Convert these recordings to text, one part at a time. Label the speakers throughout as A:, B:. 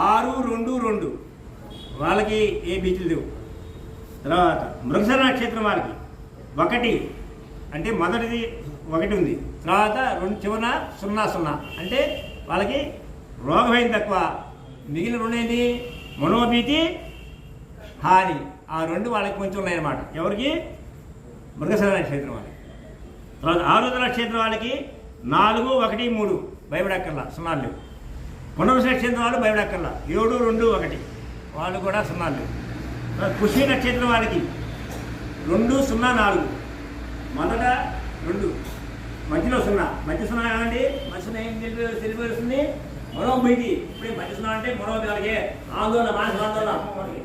A: 6, 2, 2 వాళ్ళకి ఏ బీచ్లు లేవు. తర్వాత మృగశిర నక్షత్రం వాళ్ళకి 1 అంటే మొదటిది 1 ఉంది, తర్వాత 2 చివరన 0, 0 అంటే వాళ్ళకి రోగభయం తక్కువ. మిగిలిన 2 ఏంటి? మనోభీతి, హాని. ఆ 2 వాళ్ళకి కొంచెం ఉన్నాయన్నమాట. ఎవరికి? మృగశిర నక్షత్రం వాళ్ళకి. తర్వాత ఆరుద్ర నక్షత్రం వాళ్ళకి 4, 1, 3 భయపడక్కర్లా, 0 లేవు. పునర్వసు నక్షత్రం వాళ్ళు భయపడక్కర్లా, 7, 2, 1 వాళ్ళు కూడా 0 లేవు. పుష్య నక్షత్రం వాళ్ళకి 2, 0, 4 మొదట 2 మధ్యలో 0. మధ్య 0 ఏమండి? మధ్య ఏం తెలియవస్తుంది? మనోభీతి. ఇప్పుడే మధ్య 0 అంటే మనోభీతి, ఆందోళన, మానసిక ఆందోళన, మనకి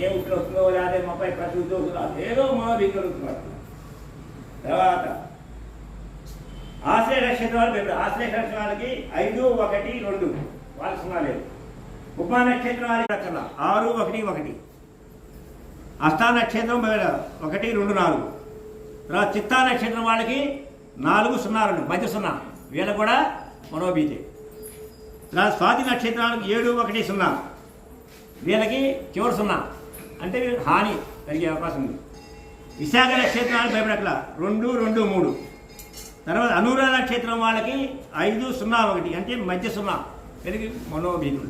A: ఏ ఉప్పుడు వస్తుందో లేదా మొబైల్ ప్రతి ఉద్యోగులు ఏదో మనోభీతి కలుగుతున్నారు. తర్వాత ఆశ్రయ నక్షత్రం వాళ్ళు ఆశ్రయ నక్షత్రం వాళ్ళకి 5, 1, 2 వాళ్ళకి 0 లేదు. ఉపా నక్షత్రం వాళ్ళకి 6, 1, 1. అష్టా నక్షత్రం 1, 2, 4. తర్వాత చిత్తా నక్షత్రం వాళ్ళకి 4, 0, 2 మధ్య 0 వీళ్ళకి కూడా మనోభీతి. తర్వాత స్వాతి నక్షత్రానికి 7, 1, 0 వీళ్ళకి చివరి 0 అంటే హాని కలిగే అవకాశం ఉంది. విశాఖ నక్షత్రానికి భయపడట్ల 2, 2, 3. తర్వాత అనురాధ నక్షత్రం వాళ్ళకి 5, 0, 1 అంటే మధ్య 0 కలిగి మనోభీతులు.